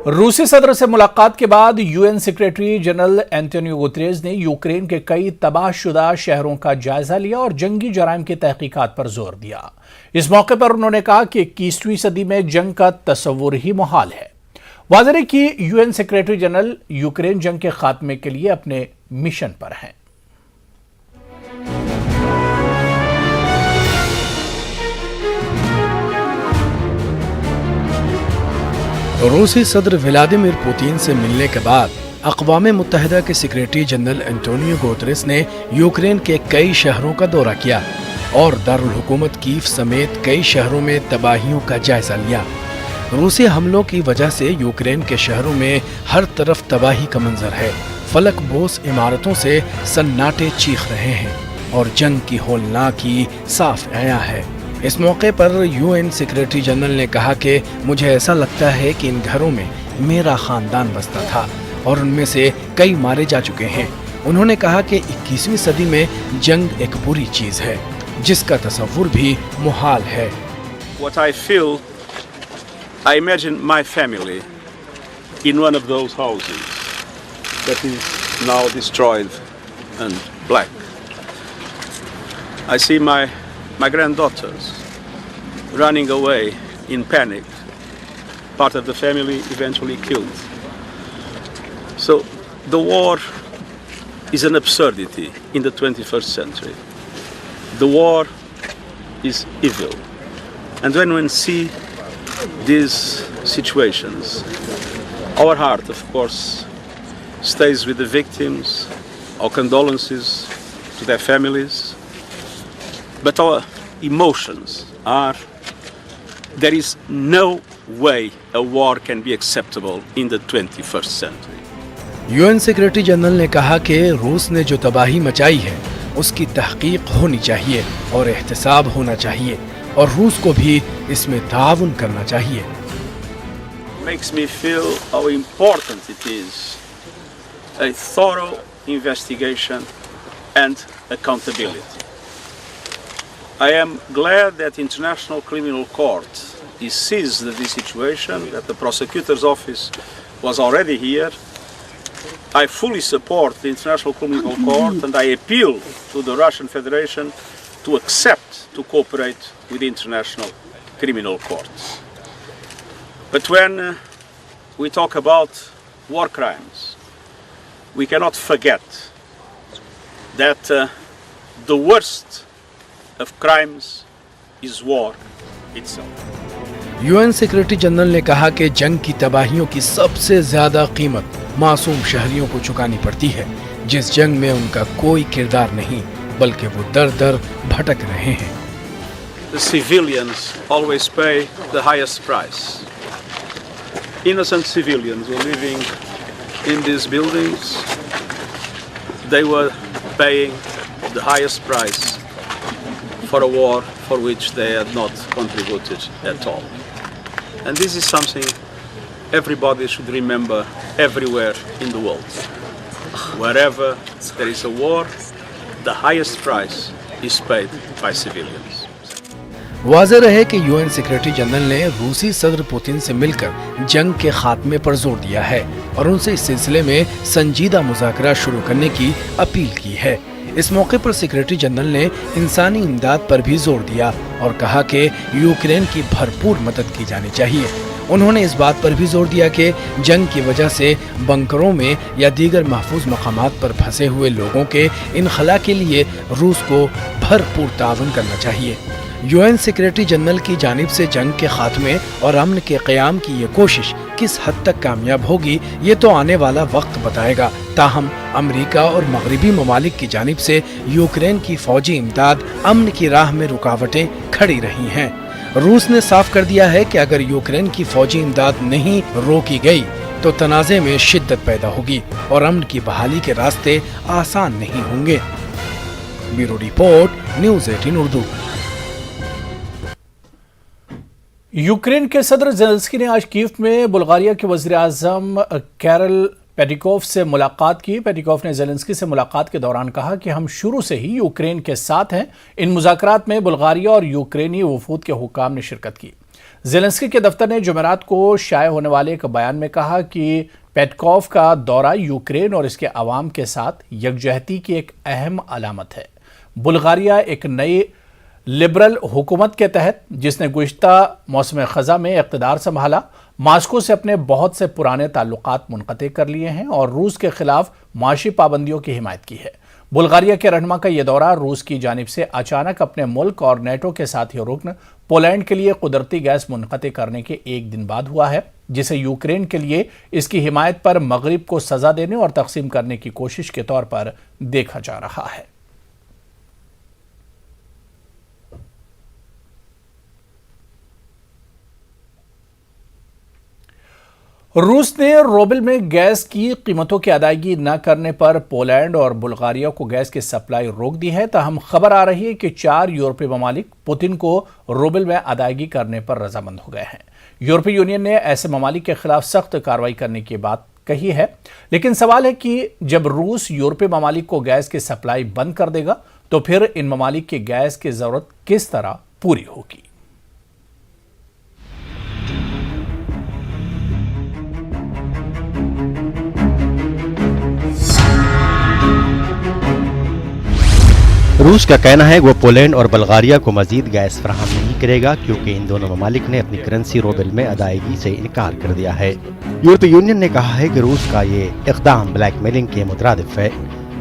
रूसी सदर से मुलाकात के बाद UN secretary general Antonio Guterres ने यूक्रेन के कई तबाहशुदा शहरों का जायजा लिया और जंगी जराइम की तहकीकात पर जोर दिया। इस मौके पर उन्होंने कहा कि 21वीं सदी में जंग का तस्वुर ही मुहाल है। वाज़ेह है कि यूएन सेक्रेटरी जनरल यूक्रेन जंग के खात्मे के लिए अपने मिशन पर हैं। रूसी सदर व्लादिमीर पुतिन से मिलने के बाद अक़वाम मुत्तहिदा के सेक्रेटरी जनरल एंटोनियो गुतेरेस ने यूक्रेन के कई शहरों का दौरा किया और दारुल हुकूमत कीव समेत कई शहरों में तबाहियों का जायजा लिया। रूसी हमलों की वजह से यूक्रेन के शहरों में हर तरफ तबाही का मंजर है। फलक बोस इमारतों से सन्नाटे चीख रहे हैं और जंग की होलनाकी साफ आया है। इस मौके पर यूएन सेक्रेटरी जनरल ने कहा कि मुझे ऐसा लगता है कि इन घरों में मेरा खानदान बसता था और उनमें से कई मारे जा चुके हैं। उन्होंने कहा कि 21वीं सदी में जंग एक बुरी चीज है जिसका तस्वुर भी मुहाल है। What I feel, I imagine my family in one of those houses that is now destroyed and black. I see my granddaughters running away in panic, part of the family eventually killed. So the war is an absurdity in the 21st century. The war is evil. And when we see these situations, our heart, of course, stays with the victims, our condolences to their families. But our emotions are, there is no way a war can be acceptable in the 21st century. UN secretary general ने कहा कि रूस ने जो तबाही मचाई है उसकी तहकीक होनी चाहिए और एहतसाब होना चाहिए और रूस को भी इसमें ताउन करना चाहिए। Makes me feel how important it is a thorough investigation and accountability. I am glad that the International Criminal Court is seized of this situation, that the prosecutor's office was already here. I fully support the International Criminal Court and I appeal to the Russian Federation to accept to cooperate with the International Criminal Court. But when we talk about war crimes, we cannot forget that the worst of crimes is war itself. UN secretary general ने कहा कि जंग की तबाहियों की सबसे ज्यादा कीमत मासूम शहरियों को चुकानी पड़ती है, जिस जंग में उनका कोई किरदार नहीं बल्कि वो दर दर भटक रहे हैं। The civilians always pay the highest price. Innocent civilians were living in these buildings. They were paying the highest price for a war for which they had not contributed at all. And this is something everybody should remember everywhere in the world. Wherever there is a war, the highest price is paid by civilians. वाज़ेह रहे कि UN secretary general ने रूसी सदर Putin से मिलकर जंग के खात्मे पर जोर दिया है और उनसे इस सिलसिले में संजीदा मुज़ाकरा शुरू करने की अपील की है। इस मौके पर सेक्रेटरी जनरल ने इंसानी इमदाद पर भी जोर दिया और कहा कि यूक्रेन की भरपूर मदद की जानी चाहिए। उन्होंने इस बात पर भी जोर दिया कि जंग की वजह से बंकरों में या दीगर महफूज मकामात पर फंसे हुए लोगों के इनखला के लिए रूस को भरपूर ताउन करना चाहिए। यूएन सेक्रेटरी जनरल की जानिब से जंग के खात्मे और अमन के क़याम की ये कोशिश किस हद तक कामयाब होगी ये तो आने वाला वक्त बताएगा। ताहम अमेरिका और मगरबी ममालिक की जानिब से यूक्रेन की फौजी इमदाद अमन की राह में रुकावटें खड़ी रही हैं। रूस ने साफ कर दिया है कि अगर यूक्रेन की फौजी इमदाद नहीं रोकी गई तो तनाज़े में शिद्दत पैदा होगी और अमन की बहाली के रास्ते आसान नहीं होंगे। Bureau report, news 18 Urdu. Ukraine के सदर ज़ेलेंस्की ने आज कीव में बुल्गारिया के वज़ीर आज़म कैरल पेटिकोव से मुलाकात की। पेटिकोव ने ज़ेलेंस्की से मुलाकात के दौरान कहा कि हम शुरू से ही यूक्रेन के साथ हैं। इन मुज़ाकरात में बुल्गारिया और यूक्रेनी वफूद के हुक्काम ने शिरकत की। ज़ेलेंस्की के दफ्तर ने जुमेरात को शाये होने वाले एक बयान में कहा कि पेटकोव का दौरा यूक्रेन और इसके अवाम के साथ यकजहती की एक अहम अलामत है। बुल्गारिया एक नई लिबरल हुकूमत के तहत, जिसने गुज़िश्ता मौसम ख़ज़ा में इक़्तिदार संभाला, मास्को से अपने बहुत से पुराने ताल्लुकात मुनक़ते कर लिए हैं और रूस के खिलाफ माशी पाबंदियों की हिमायत की है। बुल्गारिया के रहनुमा का यह दौरा रूस की जानिब से अचानक अपने मुल्क और नेटो के साथी रुकन पोलैंड के लिए कुदरती गैस मुनक़ते करने के एक दिन बाद हुआ है, जिसे यूक्रेन के लिए इसकी हिमायत पर मगरिब को सज़ा देने और तक़सीम करने की कोशिश के तौर पर देखा जा रहा है। रूस ने रूबल में गैस की कीमतों की अदायगी न करने पर पोलैंड और बुल्गारिया को गैस की सप्लाई रोक दी है। ताहम खबर आ रही है कि 4 यूरोपीय ममालिक पुतिन को रूबल में अदायगी करने पर रजामंद हो गए हैं। यूरोपीय यूनियन ने ऐसे ममालिक के खिलाफ सख्त कार्रवाई करने की बात कही है, लेकिन सवाल है कि जब रूस यूरोपीय ममालिक को गैस की सप्लाई बंद कर देगा तो फिर इन ममालिक की गैस की जरूरत किस तरह पूरी होगी। रूस का कहना है कि वो पोलैंड और बल्गारिया को मजीद गैस फराहम नहीं करेगा, क्योंकि इन दोनों ममालिक ने अपनी करेंसी रूबल में अदायगी से इनकार कर दिया है। यूरोपीय यूनियन ने कहा है कि रूस का ये इक़दाम ब्लैकमेलिंग के मुतरादिफ है।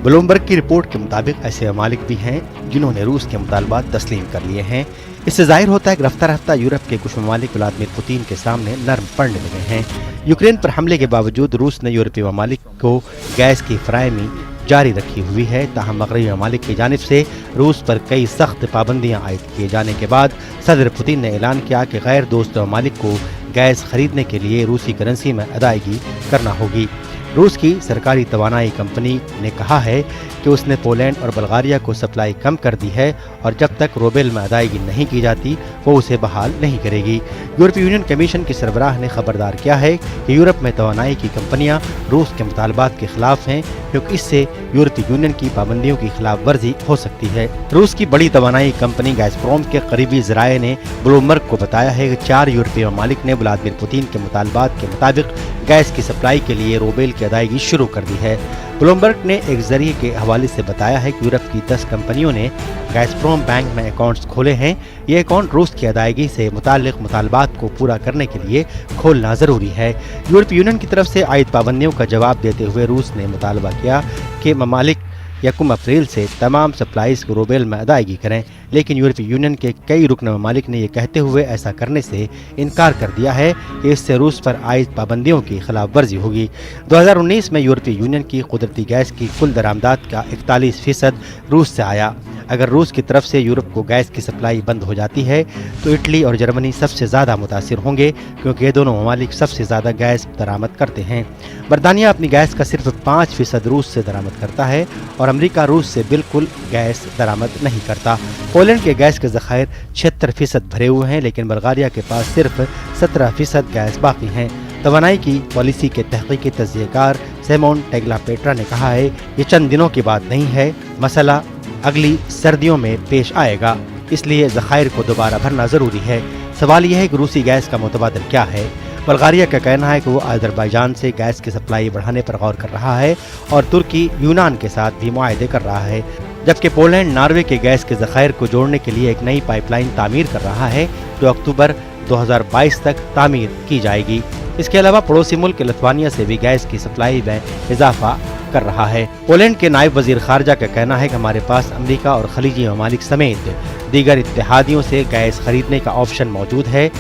ब्लूमबर्ग की रिपोर्ट के मुताबिक ऐसे ममालिक भी हैं जिन्होंने रूस के मुतालबात तस्लीम कर लिए हैं। इससे जाहिर होता है कि रफ्ता रफ्ता यूरोप के कुछ ममालिक व्लादिमीर पुतिन के सामने नर्म पड़ने लगे हैं। यूक्रेन पर हमले के बावजूद रूस ने यूरोपीय ममालिक को गैस की फराहमी जारी रखी हुई है। ताहम मगरबी ममालिक की जानिब से रूस पर कई सख्त पाबंदियां आयद किए जाने के बाद सदर पुतिन ने ऐलान किया कि गैर दोस्त ममालिक को गैस खरीदने के लिए रूसी करेंसी में अदायगी करना होगी। रूस की सरकारी तवानाई कंपनी ने कहा है कि उसने पोलैंड और बल्गारिया को सप्लाई कम कर दी है और जब तक रूबल में अदायगी नहीं की जाती वो उसे बहाल नहीं करेगी। यूरोपीय यूनियन कमीशन के सरबराह ने खबरदार किया है कि यूरोप में तवानाई की कंपनियां रूस के मुतालबात के खिलाफ हैं, क्योंकि इससे यूरोपीय यूनियन की पाबंदियों की खिलाफ वर्जी हो सकती है। रूस की बड़ी तवानाई कंपनी गैज़प्रोम के करीबी ज़राए ने ब्लूमबर्ग को बताया है कि 4 यूरोपीय ममालिक ने व्लादिमीर पुतिन के मुतालबात के मुताबिक गैस की सप्लाई के लिए रूबल की अदायगी शुरू कर दी है। ब्लूमबर्ग ने एक जरिए के हवाले से बताया है कि यूरोप की 10 कंपनियों ने गैज़प्रोम बैंक में अकाउंट्स खोले हैं। ये अकाउंट रूस की अदायगी से मुताल्लिक़ मुतालबात को पूरा करने के लिए खोलना ज़रूरी है। यूरोपीय यूनियन की तरफ से आयद पाबंदियों का जवाब देते हुए रूस ने मुतालबा किया कि ममालिक 1 अप्रैल से तमाम सप्लाईज को रूबल में अदायगी करें, लेकिन यूरोपीय यूनियन के कई रुकन ममालिक ने यह कहते हुए ऐसा करने से इनकार कर दिया है कि इससे रूस पर आयद पाबंदियों की खिलाफ वर्जी होगी। 2019 में यूरोपीय यूनियन की कुदरती गैस की कुल दरामदात का 41% रूस से आया। अगर रूस की तरफ से यूरोप को गैस की सप्लाई बंद हो जाती है तो इटली और जर्मनी सबसे ज़्यादा मुतासिर होंगे, क्योंकि ये दोनों ममालिक सबसे ज़्यादा गैस दरामद करते हैं। बरतानिया अपनी गैस का सिर्फ 5% रूस से दरामद करता है और अमेरिका रूस से बिल्कुल गैस दरामद नहीं करता। पोलैंड के गैस के ज़खायर 76% भरे हुए हैं, लेकिन बल्गारिया के पास सिर्फ 17% गैस बाकी हैं। तवानाई की पॉलिसी के तहकीकी तज्ज़ियेकार सिमोन टेग्लापेट्रा ने कहा है, ये चंद दिनों की बात नहीं है, मसला अगली सर्दियों में पेश आएगा, इसलिए ज़खायर को दोबारा भरना ज़रूरी है। सवाल यह है कि रूसी गैस का मुतबादल क्या है। बल्गारिया का कहना है कि वो अज़रबैजान से गैस की सप्लाई बढ़ाने पर गौर कर रहा है और तुर्की यूनान के साथ भी मुआहदे कर रहा है, जबकि पोलैंड नॉर्वे के गैस के ज़खायर को जोड़ने के लिए एक नई पाइपलाइन तामीर कर रहा है जो अक्टूबर 2022 तक तामीर की जाएगी। इसके अलावा पड़ोसी मुल्क लिथुआनिया से भी गैस की सप्लाई में इजाफा कर रहा है। पोलैंड के नायब वजीर खारजा का कहना है कि हमारे पास अमेरिका और खलीजी ममालिक समेत दीगर इत्तेहादियों से गैस खरीदने का ऑप्शन मौजूद है।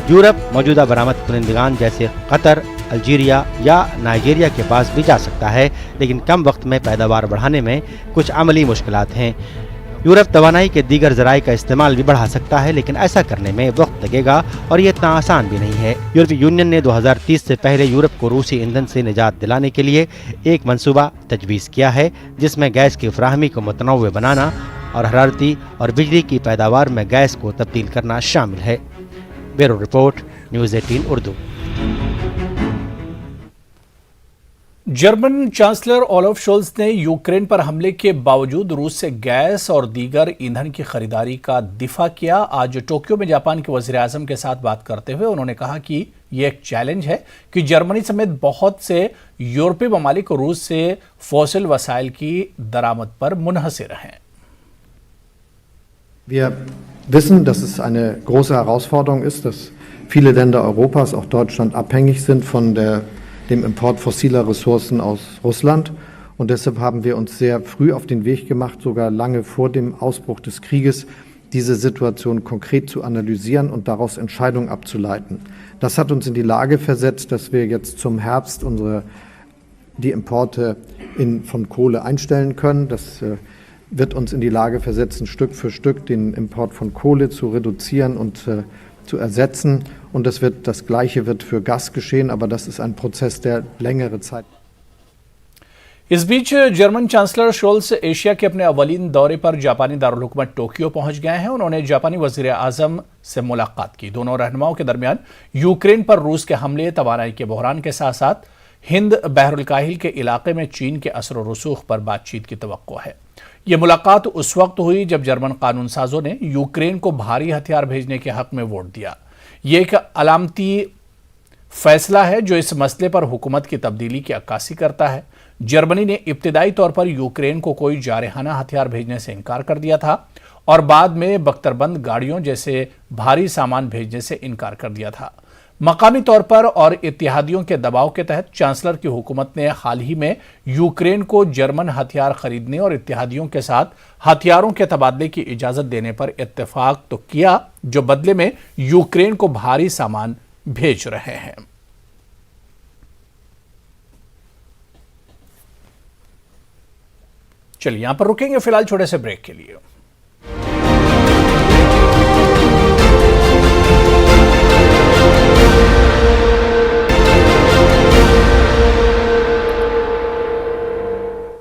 यूरोप मौजूदा बरामद कुनंदगान जैसे कतर, अल्जीरिया या नाइजीरिया के पास भी जा सकता है, लेकिन कम वक्त में पैदावार बढ़ाने में कुछ अमली मुश्किलात हैं। यूरोप तवानाई के दीगर ज़राए का इस्तेमाल भी बढ़ा सकता है, लेकिन ऐसा करने में वक्त लगेगा और ये इतना आसान भी नहीं है। यूरोपीय यूनियन ने 2030 से पहले यूरोप को रूसी ईंधन से निजात दिलाने के लिए एक मंसूबा तजवीज़ किया है, जिसमें गैस की फराहमी को मुतनव्वे बनाना और हरारती और बिजली की पैदावार में गैस को तब्दील करना शामिल है। Bureau report, news 18 Urdu. German chancellor Olaf Sholes ने यूक्रेन पर हमले के बावजूद रूस से गैस और दीगर ईंधन की खरीदारी का दिफा किया। आज टोक्यो में जापान के वज़ीर आज़म के साथ बात करते हुए उन्होंने कहा कि यह एक चैलेंज है कि जर्मनी समेत बहुत से यूरोपीय ममालिक रूस से फॉसिल वसाइल की दरामद पर मुनहसिर हैं। Wir wissen, dass es eine große Herausforderung ist, dass viele Länder Europas, auch Deutschland, abhängig sind von dem Import fossiler Ressourcen aus Russland. Und deshalb haben wir uns sehr früh auf den Weg gemacht, sogar lange vor dem Ausbruch des Krieges, diese Situation konkret zu analysieren und daraus Entscheidungen abzuleiten. Das hat uns in die Lage versetzt, dass wir jetzt zum Herbst die Importe von Kohle einstellen können. Das wird uns in die Lage versetzen, Stück für Stück den Import von Kohle zu reduzieren und zu ersetzen. Und das Gleiche wird für Gas geschehen, aber das ist ein Prozess, der längere Zeit. इस बीच German chancellor Sholes Asia के अपने अवलीन दौरे पर जापानी दारुल हुकूमत Tokyo पहुंच गए हैं। उन्होंने जापानी वज़ीर आज़म से मुलाकात की। दोनों रहनुमाओं के दरमियान यूक्रेन पर रूस के हमले, तवानाई के बहरान के साथ साथ हिंद बहरुल काहिल के इलाके में चीन के असर व रसूख पर बातचीत की तवक्को है। ये मुलाकात उस वक्त हुई जब जर्मन कानून साजों ने यूक्रेन को भारी हथियार भेजने के हक में वोट दिया। ये एक अलामती फैसला है जो इस मसले पर हुकूमत की तब्दीली की अक्कासी करता है। जर्मनी ने इब्तिदाई तौर पर यूक्रेन को कोई जारहाना हथियार भेजने से इनकार कर दिया था और बाद में बख्तरबंद गाड़ियों जैसे भारी सामान भेजने से इनकार कर दिया था। मकामी तौर पर और इत्तेहादियों के दबाव के तहत चांसलर की हुकूमत ने हाल ही में यूक्रेन को जर्मन हथियार खरीदने और इत्तेहादियों के साथ हथियारों के तबादले की इजाजत देने पर इत्तेफाक तो किया, जो बदले में यूक्रेन को भारी सामान भेज रहे हैं। चलिए यहां पर रुकेंगे फिलहाल छोटे से ब्रेक के लिए।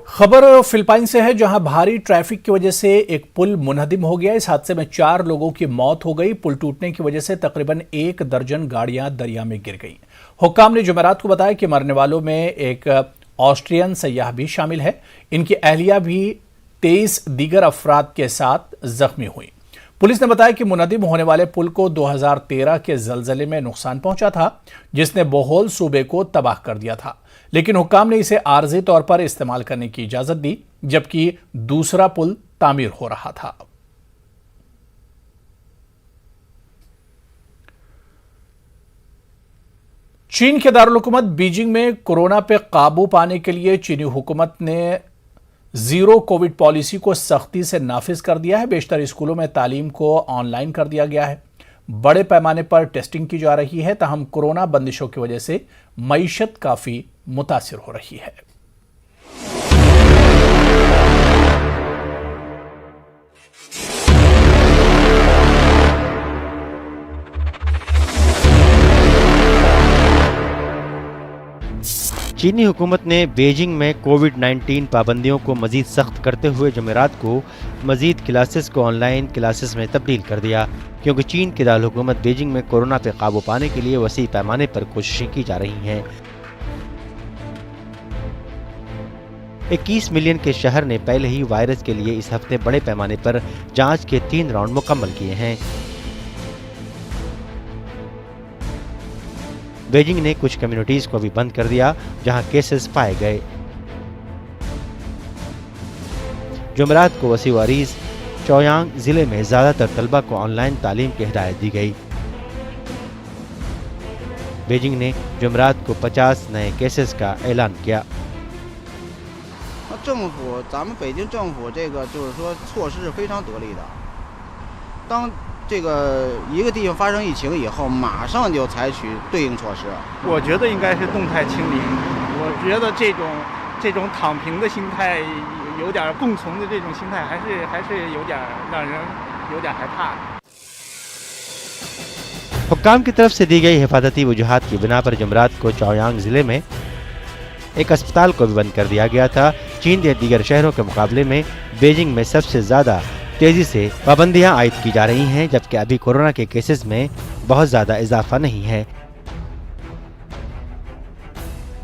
खबर फिलिपाइन से है, जहां भारी ट्रैफिक की वजह से एक पुल मुनहदिम हो गया। इस हादसे में 4 लोगों की मौत हो गई। पुल टूटने की वजह से तकरीबन 1 दर्जन गाड़ियां दरिया में गिर गईं। हुक्काम ने जुमेरात को बताया कि मरने वालों में एक ऑस्ट्रियन सयाह भी शामिल है। इनकी अहलिया भी 23 दीगर अफराद के साथ जख्मी हुई। पुलिस ने बताया कि मुनहदिम होने वाले पुल को 2013 के जलजले में नुकसान पहुंचा था, जिसने बोहोल सूबे को तबाह कर दिया था, लेकिन हुक्काम ने इसे आर्जी तौर पर इस्तेमाल करने की इजाजत दी, जबकि दूसरा पुल तामीर हो रहा था। चीन के दारुल हुकूमत बीजिंग में कोरोना पे काबू पाने के लिए चीनी हुकूमत ने जीरो कोविड पॉलिसी को सख्ती से नाफिज कर दिया है। बेशतर स्कूलों में तालीम को ऑनलाइन कर दिया गया है। बड़े पैमाने पर टेस्टिंग की जा रही है, ताहम कोरोना बंदिशों की वजह से मईशत काफी मुतासिर हो रही है। चीनी हुकूमत ने बीजिंग में कोविड-19 पाबंदियों को मजीद सख्त करते हुए जुमेरात को मजीद क्लासेस को ऑनलाइन क्लासेस में तब्दील कर दिया, क्योंकि चीन की दारुल हुकूमत बीजिंग में कोरोना पर काबू पाने के लिए वसी पैमाने पर कोशिशें की जा रही हैं। 21 मिलियन के शहर ने पहले ही वायरस के लिए इस हफ्ते बड़े पैमाने पर जांच के 3 राउंड मुकम्मल किए हैं। बीजिंग ने कुछ कम्युनिटीज को भी बंद कर दिया जहां केसेस पाए गए। जुमेरात को वसी वारीज चोयांग जिले में ज्यादातर तलबा को ऑनलाइन तालीम की हिदायत दी गई। बीजिंग ने जुमेरात को 50 नए केसेस का ऐलान किया। 政府，咱们北京政府这个就是说措施是非常得力的。当这个一个地方发生疫情以后，马上就采取对应措施。我觉得应该是动态清零。我觉得这种躺平的心态，有点共存的这种心态，还是有点让人有点害怕。हुक्काम की तरफ से दी गई हिफाजती वजूहात की बिना पर जुमेरात को चोयांग जिले में एक अस्पताल को भी बंद कर दिया गया था। चीन के दीगर शहरों के मुकाबले में बीजिंग में सबसे ज्यादा तेजी से पाबंदियां आयद की जा रही हैं, जबकि अभी कोरोना के केसेस में बहुत ज्यादा इजाफा नहीं है।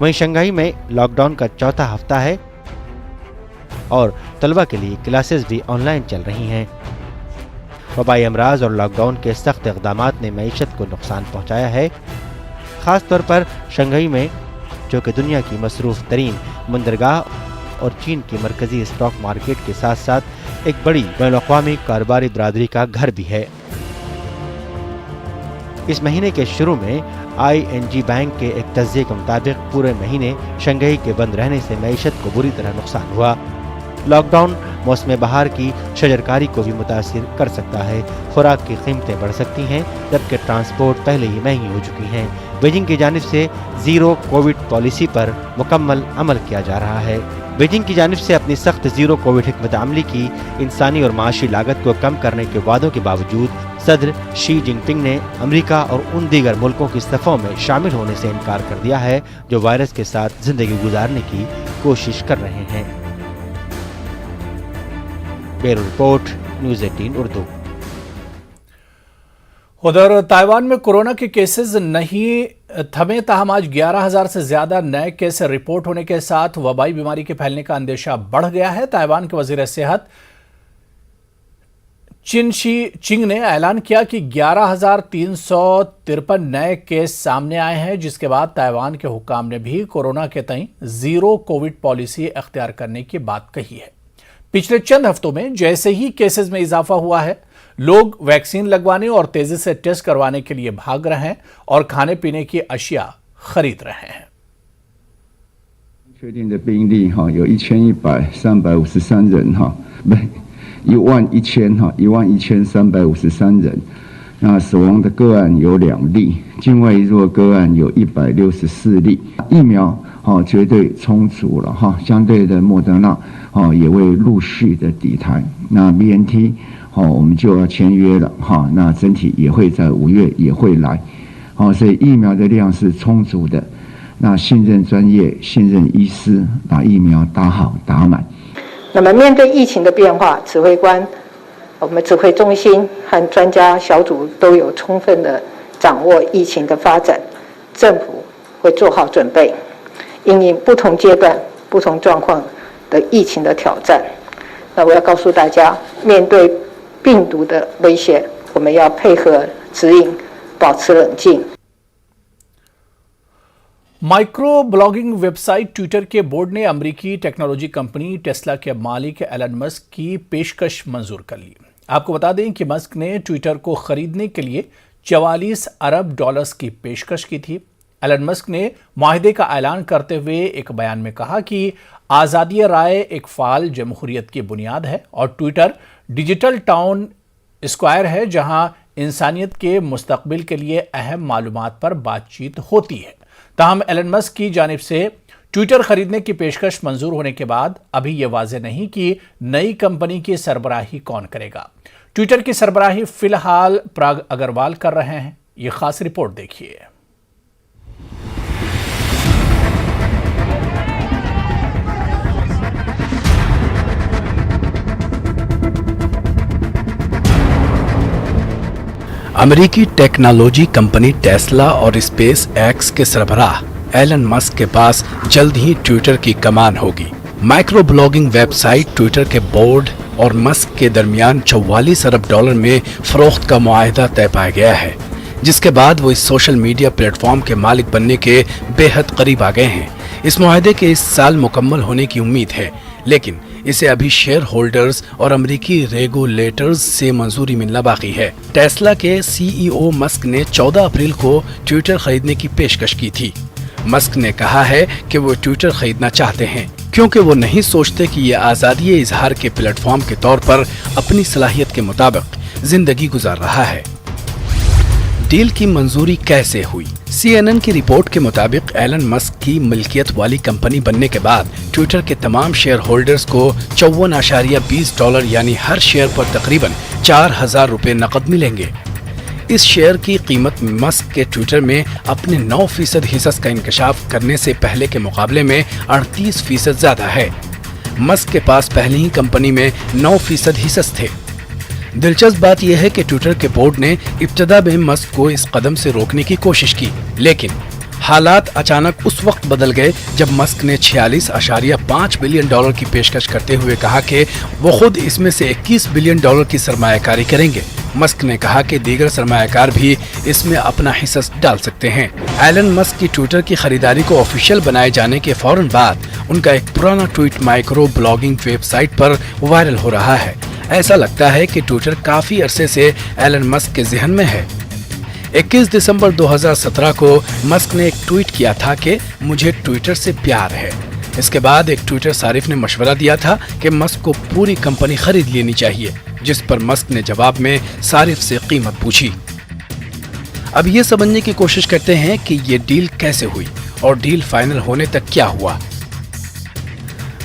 वहीं शंघाई में लॉकडाउन का चौथा हफ्ता है और तलबा के लिए क्लासेस भी ऑनलाइन चल रही हैं। वबाई अमराज और लॉकडाउन के सख्त इक़दामात ने मईशत को नुकसान पहुंचाया है, ख़ास तौर पर शंघाई में जो कि दुनिया की मसरूफ़ तरीन बंदरगाह और चीन की मरकज़ी स्टॉक मार्केट के साथ साथ एक बड़ी बैनुल-अक़वामी कारोबारी बरादरी का घर भी है। इस महीने के शुरू में ING बैंक के एक तज्ज़िये के मुताबिक पूरे महीने शंघाई के बंद रहने से मईशत को बुरी तरह नुकसान हुआ। लॉकडाउन मौसम बहार की शजरकारी को भी मुतासिर कर सकता है। खुराक की कीमतें बढ़ सकती हैं, जबकि ट्रांसपोर्ट पहले ही महंगी हो चुकी हैं। बीजिंग की जानिब से ज़ीरो कोविड पॉलिसी पर मुकम्मल अमल किया जा रहा है। बीजिंग की जानिब से अपनी सख्त ज़ीरो कोविड हिकमत अमली की इंसानी और माशी लागत को कम करने के वादों के बावजूद सदर शी जिनपिंग ने अमेरिका और उन दीगर मुल्कों की सफ़ों में शामिल होने से इनकार कर दिया है जो वायरस के साथ ज़िंदगी गुजारने की कोशिश कर रहे हैं। Bureau report, news 18 Urdu. उधर ताइवान में कोरोना के केसेस नहीं थमे, ताहम आज 11,000 से ज्यादा नए केस रिपोर्ट होने के साथ वबाई बीमारी के फैलने का अंदेशा बढ़ गया है। ताइवान के वजीर सेहत चिन शी चिंग ने ऐलान किया कि 11,353 नए केस सामने आए हैं, जिसके बाद ताइवान के हुक्काम ने भी कोरोना के तई जीरो कोविड पॉलिसी अख्तियार करने की बात कही है। पिछले चंद हफ्तों में जैसे ही केसेस में इजाफा हुआ है, लोग वैक्सीन लगवाने और तेजी से टेस्ट करवाने के लिए भाग रहे हैं और खाने पीने की अशिया खरीद रहे हैं। 确定的病例有11,353人111,353人，那死亡的个案有2例，境外移入个案有164例。疫苗绝对充足了相对的莫德纳也会陆续的抵台，那 BNT 我们就要签约了那整体也会在5月也会来所以疫苗的量是充足的，那信任专业，信任医师，把疫苗打好打满。那么面对疫情的变化，指挥官、我们指挥中心和专家小组都有充分的掌握疫情的发展，政府会做好准备，因应不同阶段、不同状况的疫情的挑战。那我要告诉大家，面对病毒的威胁，我们要配合指引，保持冷静。माइक्रो ब्लॉगिंग वेबसाइट ट्विटर के बोर्ड ने अमेरिकी टेक्नोलॉजी कंपनी टेस्ला के मालिक एलन मस्क की पेशकश मंजूर कर ली। आपको बता दें कि मस्क ने ट्विटर को खरीदने के लिए 44 अरब डॉलर्स की पेशकश की थी। एलन मस्क ने मुआहदे का ऐलान करते हुए एक बयान में कहा कि आज़ादी राय एक फ़ाल जमहूरियत की बुनियाद है और ट्विटर डिजिटल टाउन स्क्वायर है, जहां इंसानियत के मुस्तकबिल के लिए अहम मालूमात पर बातचीत होती है। ताहम एलन मस्क की जानिब से ट्विटर खरीदने की पेशकश मंजूर होने के बाद अभी यह वाज़ेह नहीं कि नई कंपनी की सरबराही कौन करेगा। ट्विटर की सरबराही फिलहाल पराग अग्रवाल कर रहे हैं। ये खास रिपोर्ट देखिए। अमेरिकी टेक्नोलॉजी कंपनी टेस्ला और स्पेस एक्स के सरबराह एलन मस्क के पास जल्द ही ट्विटर की कमान होगी। माइक्रो ब्लॉगिंग वेबसाइट ट्विटर के बोर्ड और मस्क के दरमियान 44 अरब डॉलर में फरोख्त का मुआहदा तय पाया गया है, जिसके बाद वो इस सोशल मीडिया प्लेटफॉर्म के मालिक बनने के बेहद करीब आ गए हैं। इस मुआहदे के इस साल मुकम्मल होने की उम्मीद है, लेकिन इसे अभी शेयर होल्डर्स और अमेरिकी रेगुलेटर्स से मंजूरी मिलना बाकी है। टेस्ला के CEO मस्क ने 14 अप्रैल को ट्विटर खरीदने की पेशकश की थी। मस्क ने कहा है कि वो ट्विटर खरीदना चाहते हैं क्योंकि वो नहीं सोचते कि ये आज़ादी इजहार के प्लेटफॉर्म के तौर पर अपनी सलाहियत के मुताबिक जिंदगी गुजार रहा है। डील की मंजूरी कैसे हुई? CNN की रिपोर्ट के मुताबिक एलन मस्क की मिल्कियत वाली कंपनी बनने के बाद ट्विटर के तमाम शेयर होल्डर्स को $54.20 यानी हर शेयर पर तकरीबन 4,000 रुपए नकद मिलेंगे। इस शेयर की कीमत मस्क के ट्विटर में अपने 9% हिस्सा का इंकशाफ करने से पहले के मुकाबले में 38% ज्यादा है। मस्क के पास पहले ही कंपनी में 9% हिस्सा थे। दिलचस्प बात यह है कि ट्विटर के बोर्ड ने इब्तदा में मस्क को इस कदम से रोकने की कोशिश की, लेकिन हालात अचानक उस वक्त बदल गए जब मस्क ने 46.5 बिलियन डॉलर की पेशकश करते हुए कहा कि वो खुद इसमें से 21 बिलियन डॉलर की सरमायाकारी करेंगे। मस्क ने कहा कि दीगर सरमायाकार भी इसमें अपना हिस्सा डाल सकते हैं। एलन मस्क की ट्विटर की खरीदारी को ऑफिशियल बनाए जाने के फौरन बाद उनका एक पुराना ट्वीट माइक्रो ब्लॉगिंग वेबसाइट पर वायरल हो रहा है। ऐसा लगता है कि ट्विटर काफी अरसे से एलन मस्क के ज़हन में है। 21 दिसंबर 2017 को मस्क ने एक ट्वीट किया था कि मुझे ट्विटर से प्यार है। इसके बाद एक ट्विटर सारिफ ने मशवरा दिया था कि मस्क को पूरी कंपनी खरीद लेनी चाहिए, जिस पर मस्क ने जवाब में सारिफ से कीमत पूछी। अब ये समझने की कोशिश करते हैं कि ये डील कैसे हुई और डील फाइनल होने तक क्या हुआ।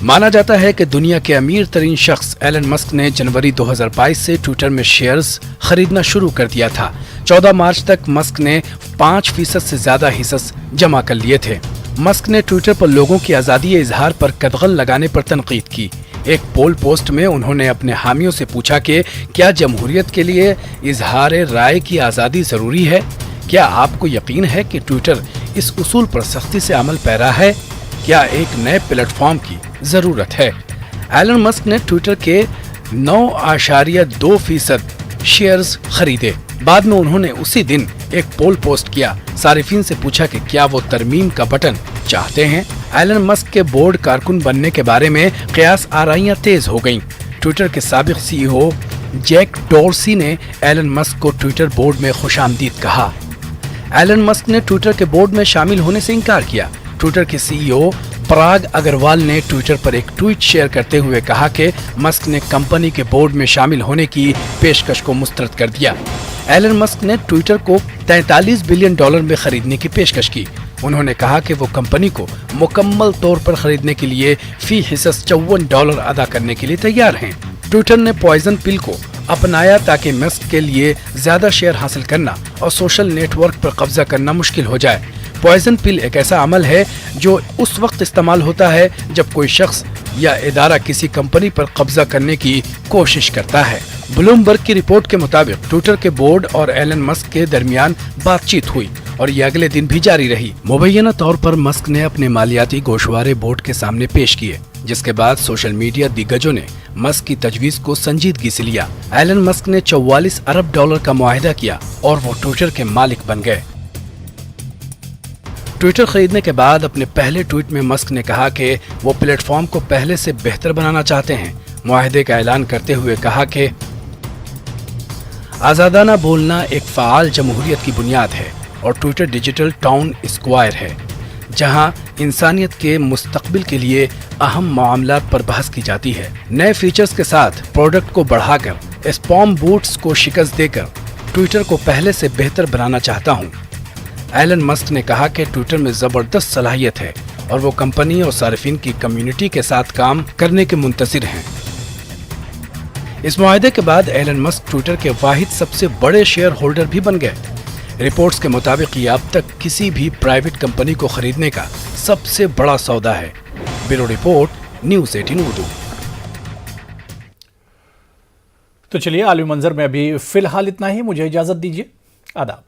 माना जाता है कि दुनिया के अमीर तरीन शख्स एलन मस्क ने जनवरी 2022 से ट्विटर में शेयर्स खरीदना शुरू कर दिया था। 14 मार्च तक मस्क ने 5% से ज्यादा हिस्से जमा कर लिए थे। मस्क ने ट्विटर पर लोगों की आज़ादी इजहार पर कदगन लगाने पर तनकीद की। एक पोल पोस्ट में उन्होंने अपने हामियों से पूछा कि क्या जमहूरियत के लिए इजहार राय की आज़ादी जरूरी है? क्या आपको यकीन है कि ट्विटर इस उसूल पर सख्ती से अमल पैरा है? क्या एक नए प्लेटफॉर्म की जरूरत है? एलन मस्क ने ट्विटर के 9.2% शेयर्स खरीदे। बाद में उन्होंने उसी दिन एक पोल पोस्ट किया, सारिफीन से पूछा कि क्या वो तरमीम का बटन चाहते हैं। एलन मस्क के बोर्ड कारकुन बनने के बारे में कयास आराइयां तेज हो गईं। ट्विटर के साबिक CEO जैक डोर्सी ने एलन मस्क को ट्विटर बोर्ड में खुशामदीद कहा। एलन मस्क ने ट्विटर के बोर्ड में शामिल होने से इनकार किया। ट्विटर के CEO पराग अग्रवाल ने ट्विटर पर एक ट्वीट शेयर करते हुए कहा कि मस्क ने कंपनी के बोर्ड में शामिल होने की पेशकश को मुस्तरद कर दिया। एलन मस्क ने ट्विटर को 43 बिलियन डॉलर में खरीदने की पेशकश की। उन्होंने कहा कि वो कंपनी को मुकम्मल तौर पर खरीदने के लिए फी हिस्सा $54 अदा करने के लिए तैयार हैं। ट्विटर ने पॉइजन पिल को अपनाया ताकि मस्क के लिए ज्यादा शेयर हासिल करना और सोशल नेटवर्क पर कब्जा करना मुश्किल हो जाए। पॉइजन पिल एक ऐसा अमल है जो उस वक्त इस्तेमाल होता है जब कोई शख्स या इदारा किसी कंपनी पर कब्जा करने की कोशिश करता है। ब्लूमबर्ग की रिपोर्ट के मुताबिक ट्विटर के बोर्ड और एलन मस्क के दरमियान बातचीत हुई और ये अगले दिन भी जारी रही। मुबैना तौर पर मस्क ने अपने मालियाती गोशवारे बोर्ड के सामने पेश किए, जिसके बाद सोशल मीडिया दिग्गजों ने मस्क की तजवीज को संजीदगी से लिया। एलन मस्क ने $44 अरब का मुआहिदा किया और वो ट्विटर के मालिक बन गए। ट्विटर खरीदने के बाद अपने पहले ट्वीट में मस्क ने कहा कि वो प्लेटफॉर्म को पहले से बेहतर बनाना चाहते हैं। मुआहिदे का ऐलान करते हुए कहा कि आज़ादाना बोलना एक फ़ाल जमहूरियत की बुनियाद है और ट्विटर डिजिटल टाउन स्क्वायर है, जहां इंसानियत के मुस्तकबिल के लिए अहम मामलात पर बहस की जाती है। नए फीचर्स के साथ प्रोडक्ट को बढ़ाकर स्पैम बूट्स को शिकस्त देकर ट्विटर को पहले से बेहतर बनाना चाहता हूं। एलन मस्क ने कहा कि ट्विटर में जबरदस्त सलाहियत है और वो कंपनी और सार्फिन की कम्युनिटी के साथ काम करने के मुंतज़िर हैं। इस मुआहदे के बाद एलन मस्क ट्विटर के वाहिद सबसे बड़े शेयर होल्डर भी बन गए। रिपोर्ट्स के मुताबिक ये अब तक किसी भी प्राइवेट कंपनी को खरीदने का सबसे बड़ा सौदा है। Bureau report, news 18 Urdu. तो चलिए आलमी मंजर में अभी फिलहाल इतना ही। मुझे इजाजत दीजिए। आदाब।